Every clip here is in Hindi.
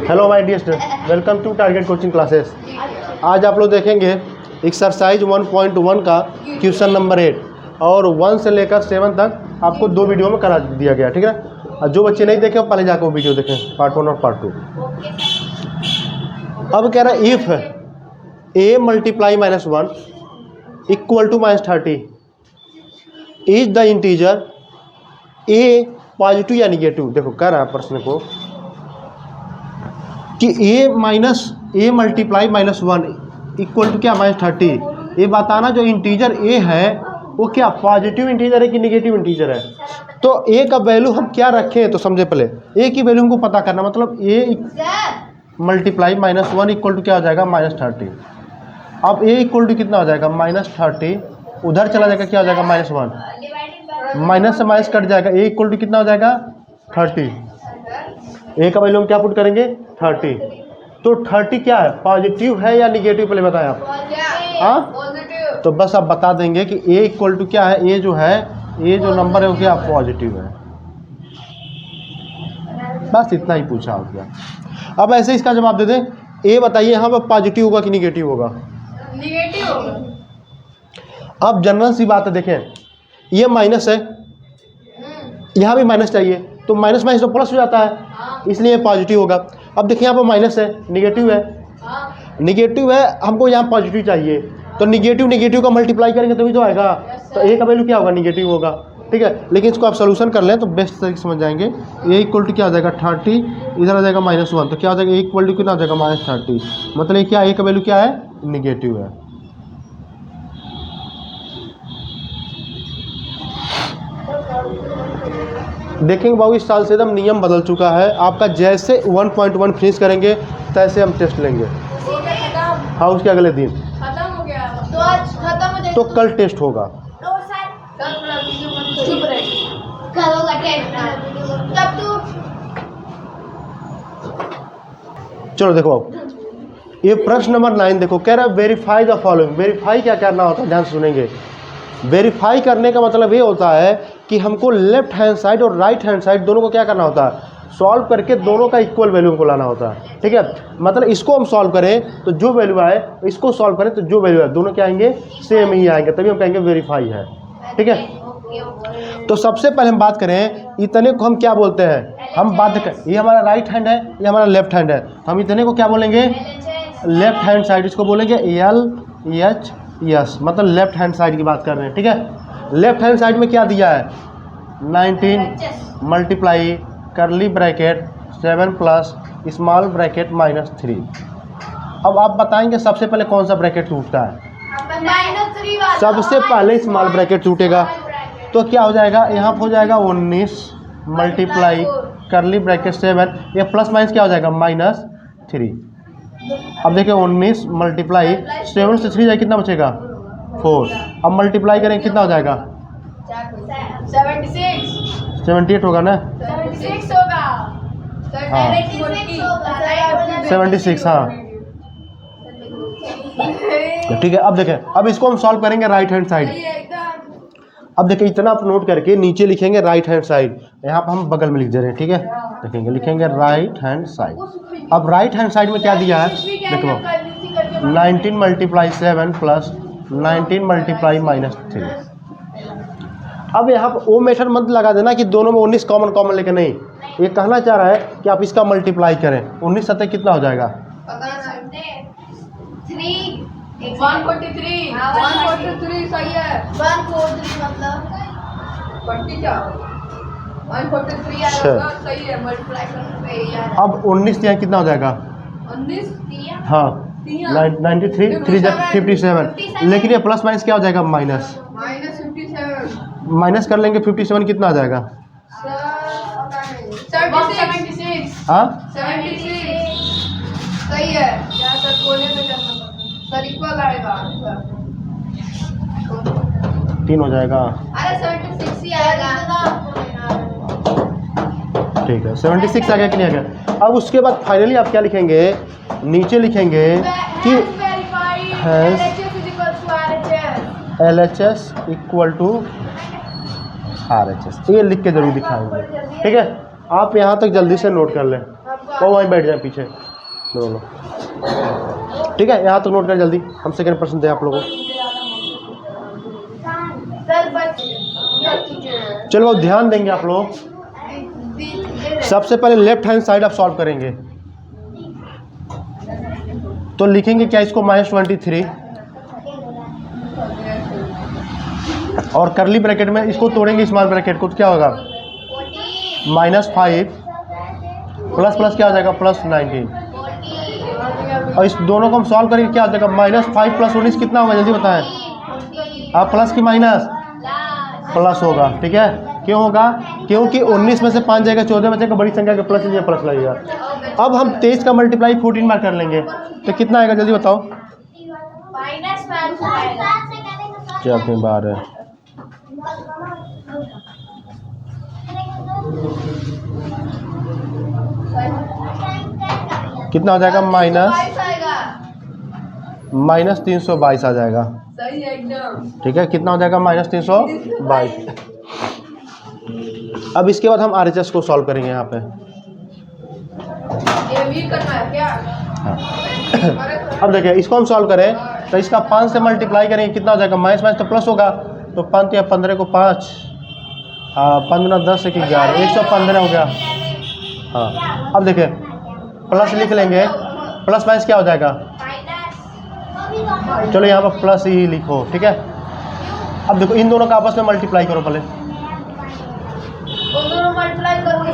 Hello my dear student, welcome to Target Coaching Classes. आज आप लोग देखेंगे एक्सरसाइज 1.1 का क्वेश्चन नंबर 8 और 1 से लेकर 7 तक आपको 2 वीडियो में करा दिया गया, ठीक है। और जो बच्चे नहीं देखे पहले जाकर वो वीडियो देखें, पार्ट 1 और पार्ट 2। अब कह रहा है if a multiply -1 equal to -30 is the integer a positive या निगेटिव। देखो कह रहा है प्रश्न को कि a मल्टीप्लाई -1 इक्वल टू क्या -30। ये बताना जो इंटीजर a है वो क्या पॉजिटिव इंटीजर है कि निगेटिव इंटीजर है। तो a का वैल्यू हम क्या रखें तो समझे, पहले a की वैल्यू हमको पता करना, मतलब a मल्टीप्लाई -1 इक्वल टू क्या हो जाएगा -30। अब a इक्वल टू कितना हो जाएगा -30, उधर चला जाएगा क्या हो जाएगा -1, माइनस से माइनस कट जाएगा, a इक्वल टू कितना हो जाएगा 30। a का वैल्यू हम क्या पुट करेंगे 30। तो 30 क्या है, पॉजिटिव है या निगेटिव, पहले बताएं आप। हाँ, तो बस आप बता देंगे कि a इक्वल टू क्या है, a जो है a जो नंबर है वो क्या पॉजिटिव है। बस इतना ही पूछा हो गया। अब ऐसे इसका जवाब दे दें, a बताइए यहाँ पर पॉजिटिव होगा कि निगेटिव होगा। निगेटिव होगा। अब जनरल सी बात है, देखें ये माइनस है, यहाँ भी माइनस चाहिए, तो माइनस माइनस तो प्लस हो जाता है, इसलिए पॉजिटिव होगा। अब देखिए यहाँ पर माइनस है, निगेटिव है, निगेटिव है, हमको यहाँ पॉजिटिव चाहिए, तो निगेटिव का मल्टीप्लाई करेंगे तभी तो आएगा। तो a का वैल्यू क्या होगा, निगेटिव होगा, ठीक है। लेकिन इसको आप सोल्यूशन कर लें तो बेस्ट तरीके से समझ जाएंगे। a इक्वल टू क्या हो जाएगा 30, इधर आ जाएगा -1, तो क्या हो जाएगा a इक्वल टू कितना हो जाएगा -30, मतलब ये क्या a का वैल्यू क्या है, निगेटिव है। देखेंगे बाबू इस साल से एकदम नियम बदल चुका है आपका, जैसे 1.1 फिनिश करेंगे तैसे हम टेस्ट लेंगे। हाँ, उसके अगले दिन खत्म हो गया, तो आज खत्म हो जाएगा, तो कल टेस्ट होगा। चुप रहे, कल होगा टेस्ट। तब तू चलो देखो बाबू, ये प्रश्न नंबर 9 देखो, कह रहा है वेरीफाई द फॉलोइंग। वेरीफाई क्या करना होता है, ध्यान से सुनेंगे। वेरीफाई करने का मतलब ये होता है कि हमको लेफ्ट हैंड साइड और राइट हैंड साइड दोनों को क्या करना होता है, सॉल्व करके दोनों का इक्वल वैल्यू हमको लाना होता है, ठीक है। मतलब इसको हम सॉल्व करें तो जो वैल्यू आए, इसको सॉल्व करें तो जो वैल्यू आए, दोनों क्या आएंगे, सेम ही आएंगे, तभी हम कहेंगे वेरीफाई है, ठीक है। तो सबसे पहले हम बात करें इतने को हम क्या बोलते हैं, हम बात करें ये हमारा राइट हैंड है, ये हमारा लेफ्ट हैंड है, हम इतने को क्या बोलेंगे, लेफ्ट हैंड साइड, इसको बोलेंगे LHS, मतलब लेफ्ट हैंड साइड की बात कर रहे हैं, ठीक है। लेफ्ट हैंड साइड में क्या दिया है, 19 मल्टीप्लाई करली ब्रैकेट 7 प्लस स्मॉल ब्रैकेट -3। अब आप बताएंगे सबसे पहले कौन सा ब्रैकेट टूटता है, -3 वाला, सबसे पहले स्मॉल ब्रैकेट टूटेगा, तो क्या हो जाएगा, यहाँ हो जाएगा 19 मल्टीप्लाई करली ब्रैकेट 7, ये प्लस माइनस क्या हो जाएगा -3। अब देखिए 19 मल्टीप्लाई 7 से 3 जाए कितना बचेगा 4। अब मल्टीप्लाई करें कितना हो जाएगा 78 होगा ना, 76 होगा, हाँ 76, हाँ ठीक है। अब देखें, अब इसको हम सॉल्व करेंगे राइट हैंड साइड। अब देखिए इतना आप नोट करके नीचे लिखेंगे राइट हैंड साइड, यहाँ पर हम बगल में लिख दे रहे हैं, ठीक है। देखेंगे लिखेंगे राइट हैंड साइड। अब राइट हैंड साइड में क्या दिया है, देखो 19 मल्टीप्लाई 7 प्लस 19 मल्टीप्लाई -3। अब यहाँ पर वो मेथड मत लगा देना कि दोनों में 19 कॉमन लेके, नहीं, ये कहना चाह रहा है कि आप इसका मल्टीप्लाई करें, 19 सतह कितना हो जाएगा 143 सही है, 143 मतलब 40 क्या 143 आएगा, सही है, मल्टीप्लाई करने पे यार। अब 19 यहाँ कितना हो जाएगा 19, हाँ 93 3 57, लेकिन ये प्लस माइनस क्या हो जाएगा माइनस, -57, माइनस कर लेंगे 57 कितना आ जाएगा 76, हाँ 76 सही है, क्या सर कोने में करना सर इक्वल आएगा, 3 हो जाएगा, अरे 76 ही आएगा, ठीक है 76 आ गया कि नहीं आ गया। अब उसके बाद फाइनली आप क्या लिखेंगे, नीचे लिखेंगे कि LHS इक्वल टू RHS, ये लिख के जरूर दिखाएंगे, ठीक है। आप यहाँ तक जल्दी से नोट कर लें, वो वहीं बैठ जाए पीछे दोनों। ठीक है, यहाँ तक नोट कर जल्दी, हम सेकंड प्रश्न दें आप लोगों को। चलो अब ध्यान देंगे आप लोग। सबसे पहले लेफ्ट हैंड साइड आप सॉल्व करेंगे, तो लिखेंगे क्या इसको -23 और करली ब्रैकेट में इसको तोड़ेंगे स्मॉल ब्रैकेट को, तो क्या होगा -5 प्लस प्लस क्या हो जाएगा +19, और इस दोनों को हम सॉल्व करेंगे क्या हो जाएगा -5 + 19 कितना होगा जल्दी बताएं आप, प्लस की माइनस प्लस होगा। ठीक है, क्यों होगा, क्योंकि 19 में से 5 जाएगा 14 में जाएगा, बड़ी संख्या के प्लस लीजिए प्लस लगेगा। अब हम 23 का मल्टीप्लाई 14 बार कर लेंगे, तो कितना आएगा जल्दी बताओ। क्या अपनी बार है, कितना हो जाएगा -322 आ जाएगा। सही है एकदम। ठीक है, कितना हो जाएगा -322। अब इसके बाद हम RHS को सॉल्व करेंगे यहाँ पे। ये भी करना है क्या? हाँ। अब देखिए इसको हम सॉल्व करें तो इसका 5 से मल्टीप्लाई करेंगे, कितना हो जाएगा माइनस तो प्लस होगा, तो 5 या 15 को 5, 15 10 1 11 115 हो गया। हाँ, अब देखिए प्लस लिख लेंगे, प्लस माइनस क्या हो जाएगा, चलो यहाँ पर प्लस ही लिखो। ठीक है, अब देखो इन दोनों का आपस में मल्टीप्लाई करो पहले, दोनों मल्टीप्लाई करोगे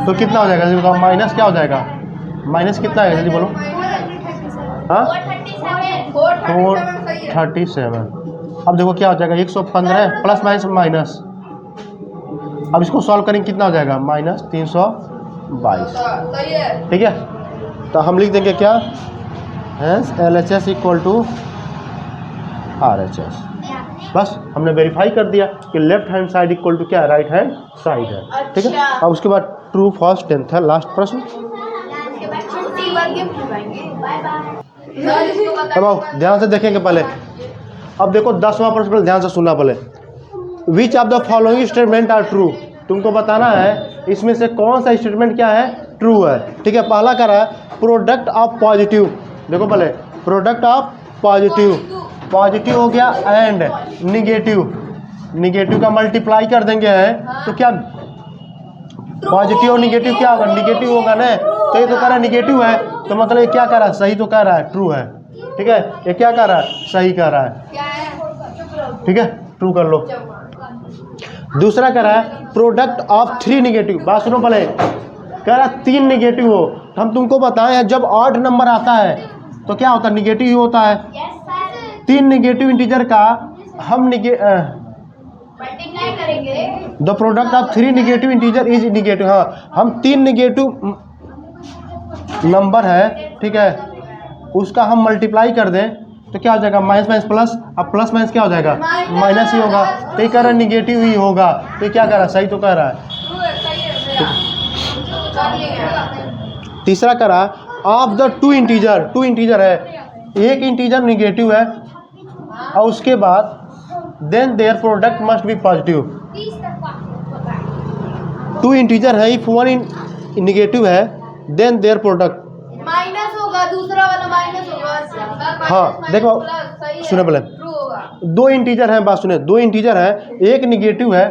तो कितना हो जाएगा जल्दी बताओ, माइनस क्या हो जाएगा, माइनस कितना है जल्दी बोलो। हाँ 437। अब देखो क्या हो जाएगा 115 प्लस माइनस माइनस, अब इसको सॉल्व करेंगे कितना हो जाएगा -322। सही है। ठीक है, तो हम लिख देंगे क्या, LHS = RHS। बस हमने वेरीफाई कर दिया कि left hand side equal to क्या, राइट हैंड साइड है। ठीक है, अब उसके बाद ट्रू फॉल्स 10th है लास्ट प्रश्न। अब आओ ध्यान से देखेंगे पहले, अब देखो 10वां प्रश्न ध्यान से सुनना पहले। Which of the following statement are true, तुमको बताना है इसमें से कौन सा स्टेटमेंट क्या है, ट्रू है। ठीक है, पहला क्या है, प्रोडक्ट ऑफ पॉजिटिव, देखो पहले प्रोडक्ट ऑफ पॉजिटिव, पॉजिटिव हो गया एंड निगेटिव, निगेटिव का मल्टीप्लाई कर देंगे हैं तो क्या पॉजिटिव और निगेटिव क्या होगा, निगेटिव होगा ना, तो ये तो कह रहा है निगेटिव है, तो मतलब ये क्या कर रहा है, सही तो कह रहा है, ट्रू है। ठीक है, ये क्या कर रहा है, सही कह रहा है। ठीक है, ट्रू कर लो। दूसरा कह रहा है प्रोडक्ट ऑफ 3 निगेटिव, बात सुनो पहले, कह रहा है 3 निगेटिव हो, तो हम तुमको बताएं जब ऑड नंबर आता है तो क्या होता है, निगेटिव ही होता है। 3 निगेटिव इंटीजर का हम the product of 3 negative integer is negative, हाँ हम 3 निगेटिव नंबर है, ठीक है, उसका हम मल्टीप्लाई कर दें तो क्या हो जाएगा, माइनस माइनस प्लस, अब प्लस माइनस क्या हो जाएगा, माइनस ही होगा, तो ये कह रहा है निगेटिव ही होगा, तो क्या कह रहा है, सही तो कह रहा है। तीसरा कह रहा है ऑफ द 2 इंटीजर, 2 इंटीजर है, एक इंटीजर निगेटिव है और उसके बाद then their product must be positive. 2 integer है, इफ 1 निगेटिव है देन देयर प्रोडक्ट माइनस होगा, दूसरा वाला माइनस होगा। हाँ देखो सुने पहले, 2 इंटीजर हैं, बात सुने, 2 इंटीजर है, एक निगेटिव है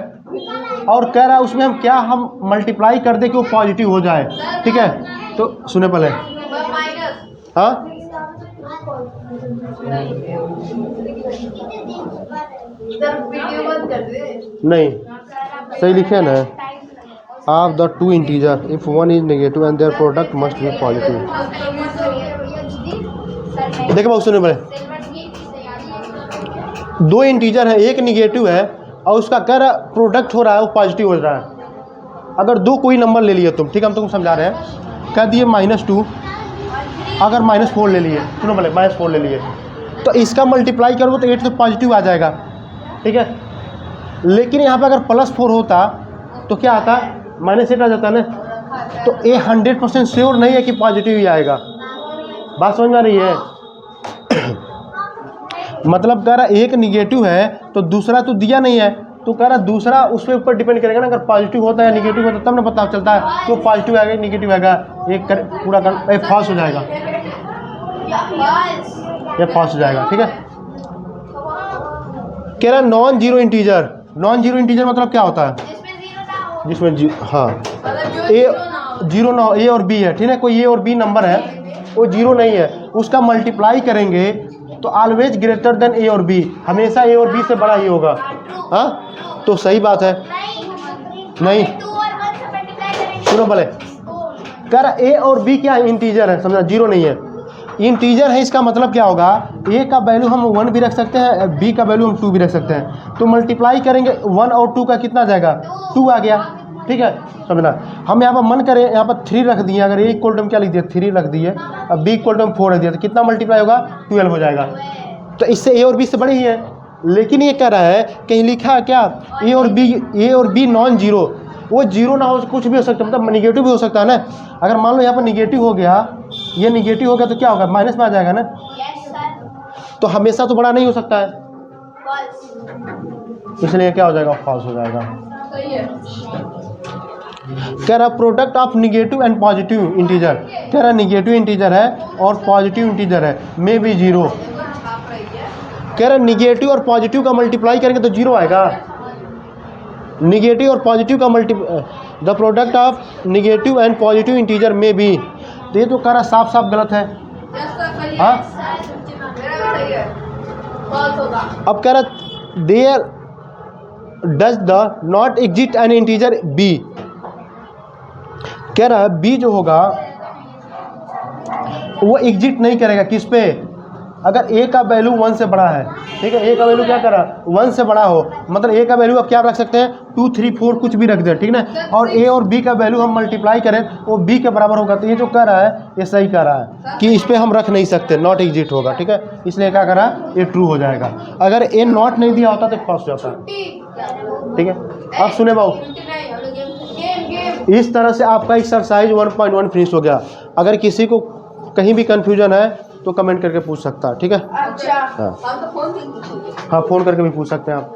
और कह रहा है उसमें हम क्या, हम मल्टीप्लाई कर दे कि वो पॉजिटिव हो जाए। ठीक है, तो सुने पहले, हाँ नहीं सही लिखे ना, of the 2 integer if 1 is negative and there product must be positive. देखो बहुत सुने पहले, 2 इंटीजर है, एक निगेटिव है और उसका कह रहा प्रोडक्ट हो रहा है वो पॉजिटिव हो रहा है। अगर 2 कोई नंबर ले लिए तुम, ठीक है हम तुमको समझा रहे हैं, कह दिए -2, अगर -4 ले लिए, सुनो पहले -4 ले लिए, तो इसका मल्टीप्लाई करोगे तो 8 तो पॉजिटिव आ जाएगा। ठीक है, लेकिन यहाँ पे अगर +4 होता तो क्या आता, -8 आ जाता ना, तो ये 100% श्योर नहीं है कि पॉजिटिव ही आएगा। बात समझ में आ रही है मतलब कह रहा एक निगेटिव है तो दूसरा तो दिया नहीं है, तो कह रहा दूसरा उसके ऊपर डिपेंड करेगा ना, अगर पॉजिटिव होता है निगेटिव होता है तब ना पता चलता है तो पॉजिटिव आएगा निगेटिव आएगा। पूरा फॉल्स हो जाएगा, ये फॉल्स हो जाएगा। ठीक है, कह रहा non zero integer. Non zero integer मतलब क्या होता है? जिसमें हाँ ए जीरो ना, ए और बी है, ठीक है, कोई ए और बी नंबर है वो जीरो नहीं है, उसका मल्टीप्लाई करेंगे तो ऑलवेज ग्रेटर देन ए और बी, हमेशा ए और बी से बड़ा ही होगा। हाँ तो सही बात है। नहीं सुनो भले, कह रहा ए और बी क्या है? इंटीजर है, समझा, जीरो नहीं है, इंटीजर है। इसका मतलब क्या होगा? ए का वैल्यू हम 1 भी रख सकते हैं, बी का वैल्यू हम 2 भी रख सकते हैं। तो मल्टीप्लाई करेंगे 1 और 2 का कितना जाएगा? 2 आ गया। ठीक है, समझना। हम यहाँ पर मन करें, यहाँ पर 3 रख दिए, अगर ए इक्वल टू क्या लिख दिया? 3 रख दिए, अब बी इक्वल टू 4 रख दिया, तो कितना मल्टीप्लाई होगा? 12 हो जाएगा। तो इससे ए और बी से बड़े ही है, लेकिन ये कह रहा है कहीं लिखा है क्या ए और बी नॉन जीरो? वो जीरो ना हो, कुछ भी हो सकता है, मतलब निगेटिव भी हो सकता है ना। अगर मान लो यहाँ पर निगेटिव हो गया, ये निगेटिव हो गया तो क्या होगा? माइनस में आ जाएगा ना। तो हमेशा तो बड़ा नहीं हो सकता है, इसलिए क्या हो जाएगा? फॉल्स हो जाएगा। कह रहा product of negative and positive integer, कह रहा निगेटिव इंटीजर है और पॉजिटिव इंटीजर है, मे बी जीरो। कह रहा निगेटिव और पॉजिटिव का मल्टीप्लाई करेंगे तो जीरो आएगा। निगेटिव और पॉजिटिव का the product of negative and positive integer में बी, तो ये तो कह रहा साफ साफ गलत है। हाँ अब कह रहा there does the not exist an integer B, कह रहा बी जो होगा वो एग्जिस्ट नहीं करेगा किस पे? अगर ए का वैल्यू 1 से बड़ा है, ठीक है, ए का वैल्यू क्या करा? 1 से बड़ा हो, मतलब ए का वैल्यू अब क्या रख सकते हैं? 2, 3, 4 कुछ भी रख दें, ठीक ना। और ए और बी का वैल्यू हम मल्टीप्लाई करें वो बी के बराबर होगा। तो ये जो कह रहा है ये सही कह रहा है कि इस पर हम रख नहीं सकते, नॉट एग्जिस्ट होगा। ठीक है, इसलिए क्या करा? ये ट्रू हो जाएगा। अगर ए नॉट नहीं दिया होता तो फॉल्स जाता है। ठीक है, अब सुने बाबू, इस तरह से आपका एक्सरसाइज 1.1 फिनिश हो गया। अगर किसी को कहीं भी कंफ्यूजन है तो कमेंट करके पूछ सकता है। ठीक है, अच्छा, हाँ हम तो फोन से पूछेंगे। हाँ, फ़ोन करके भी पूछ सकते हैं आप।